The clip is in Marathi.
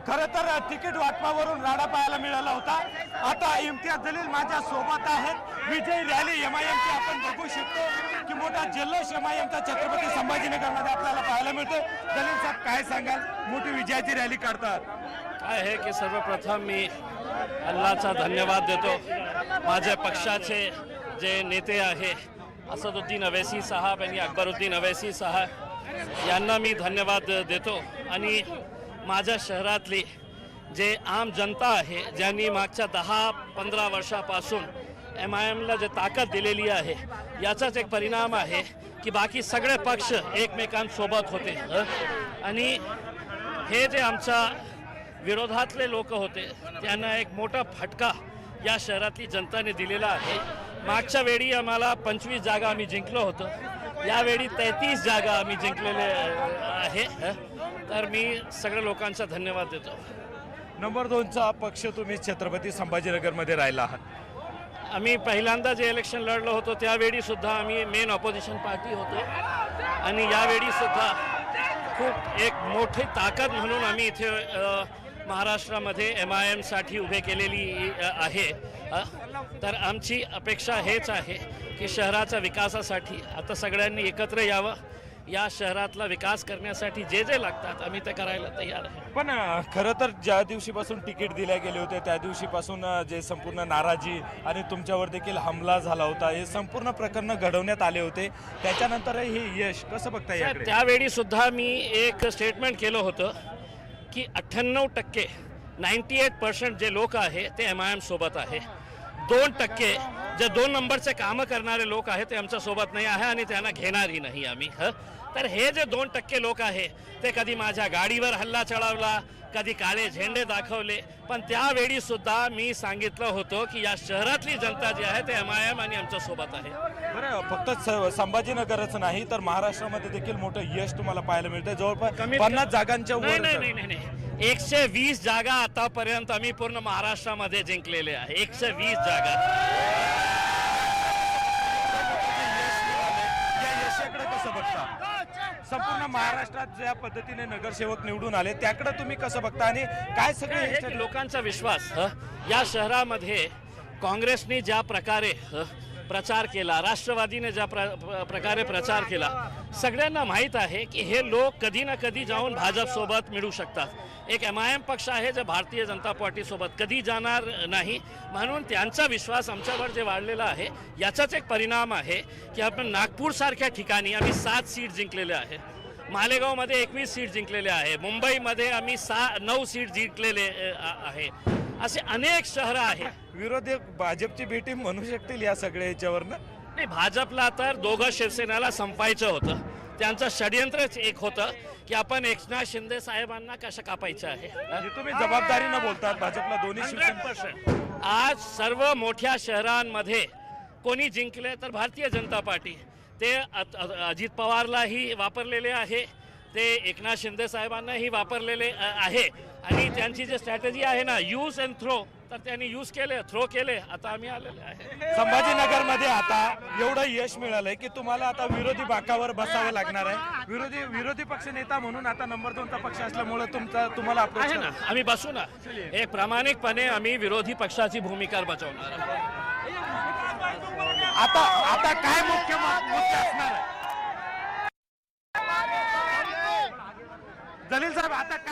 खरं तर तिकीट वाटपावरून राडा पाहायला मिळाला होता। आता इम्तियाज जलील माझ्या सोबत आहेत। विजय रॅली एमआयएमची आपण बघू शकतो की मोठा जल्लोष एमआयएमचा छत्रपती संभाजीनगरमध्ये आपल्याला पाहायला मिळतो। जलील साहेब काय सांगाल, मोठी विजयाची रॅली काढतात? काय आहे की सर्वप्रथम मी अल्लाहचा धन्यवाद देतो। माझ्या पक्षाचे जे नेते आहे असदुद्दीन अवैसी साहब आणि अकबरुद्दीन अवैसी साहब यांना मी धन्यवाद देतो। आणि माझ्या शहरातली जे आम जनता आहे ज्यांनी मागच्या 10-15 वर्षापासून एमआयएमला जे ताकद दिलेली आहे याचाच एक परिणाम आहे की बाकी सगळे पक्ष एकमेकांसोबत होते। आणि हे जे आमच्या विरोधातले लोक होते त्यांना एक मोठा फटका या शहरातली जनताने दिलेला आहे। मागच्या वेळी आम्हाला 25 जागा आम्ही जिंकलो होतो, यावेळी 33 जागा आम्ही जिंकलेले आहे। तर मी सगळ्या लोकांचा धन्यवाद देतो। नंबर 2चा पक्ष तुम्ही छत्रपती संभाजीनगरमध्ये राहिला आहात। आम्ही पहिल्यांदा जे इलेक्शन लढलो होतो त्यावेळी सुद्धा आम्ही मेन ऑपोजिशन पार्टी होतो आणि यावेळी सुद्धा खूप एक मोठी ताकद म्हणून आम्ही इथे महाराष्ट्रामध्ये एमआयएमसाठी उभे केलेली आहे। तर आमची अपेक्षा हेच आहे की शहराच्या विकासासाठी आता सगळ्यांनी एकत्र यावं, या शहरातला विकास करण्यासाठी जे जे लागतात आम्ही ते करायला तयार आहे। पण खरं तर ज्या दिवशीपासून तिकीट दिले गेले होते त्या दिवशीपासून जे संपूर्ण नाराजी आणि तुमच्यावर देखील हमला झाला होता, हे संपूर्ण प्रकरण घडवण्यात आले होते, त्याच्यानंतर हे यश कसं बघता याकडे? त्यावेळी सुद्धा मी एक स्टेटमेंट केलं होतं की 98% 98% जे लोक आहे ते एमआयएम सोबत आहे। 2% जे 2 नंबरचे कामं करणारे लोक आहेत ते आमच्या सोबत नाही आहे आणि त्यांना घेणारही नाही आम्ही। तर हे जे 2% लोक आहे ते कधी माझ्या गाडीवर हल्ला चढवला, कधी काळे झेंडे दाखवले, पण त्यावेळी सुद्धा मी सांगितलं होतं की या शहरातली जनता जी आहे ते एमआयएम आणि आमच्या सोबत आहे। बरं, फक्त संभाजीनगरच नाही तर महाराष्ट्रामध्ये देखील मोठं यश तुम्हाला पाहायला मिळतं। जवळपास 50 जागांच्या वर। नाही 120 जागा आतापर्यंत आम्ही पूर्ण महाराष्ट्रामध्ये जिंकलेले आहे। 120 जागा। या यशाकडे कसं बघता? संपूर्ण महाराष्ट्रात ज्या पद्धतीने नगरसेवक निवडून आले त्याकडे तुम्ही कसं बघता आणि काय सगळे लोकांचा विश्वास या शहरामध्ये काँग्रेसने ज्या प्रकारे प्रचार केला, राष्ट्रवादीने ज्या प्रकारे प्रचार केला, सगळ्यांना माहीत आहे की हे लोक कधी ना कधी जाऊन भाजपसोबत मिळू शकतात। एक एमआयएम पक्ष आहे जे भारतीय जनता पार्टीसोबत कधी जाणार नाही, म्हणून त्यांचा विश्वास आमच्यावर जे वाढलेला आहे याचाच एक परिणाम आहे की आपण नागपूरसारख्या ठिकाणी आम्ही 7 सीट जिंकलेले आहे, मालेगावमध्ये 21 सीट जिंकलेले आहे, मुंबईमध्ये आम्ही 9 सीट जिंकलेले आहे। असे अनेक शहरं आहेत। विरोधी भाजपची भेटी म्हणू शकतील या सगळ्या याच्यावरनं? नाही, भाजपला तर दोघं शिवसेनेला संपायचं होतं, त्यांचं षडयंत्रच एक होतं की आपण एकनाथ शिंदे साहेबांना कसं कापायचं आहे। तुम्ही जबाबदारीनं बोलतात, भाजपला दोन्ही 100%। आज सर्व मोठ्या शहरांमध्ये कोणी जिंकले तर भारतीय जनता पार्टी, ते अजित पवारलाही वापरलेले आहे, ते एकनाथ शिंदे साहेबांनाही वापरलेले आहे। आणि त्यांची जी स्ट्रॅटेजी आहे ना, यूज अँड थ्रो, तर त्यांनी यूज केले, थ्रो केले, आता आम्ही आलेले आहे। संभाजीनगरमध्ये आता एवढं यश मिळालंय की तुम्हाला आता विरोधी बाकावर बसावं लागणार आहे। विरोधी पक्ष नेता म्हणून आता नंबर 2चा पक्ष असल्यामुळे तुम्हाला आहे ना, आम्ही बसू ना, एक प्रामाणिकपणे आम्ही विरोधी पक्षाची भूमिका बजावणार। आता काय मुख्य मुद्दा असणार आहे? जलील साहेब, आता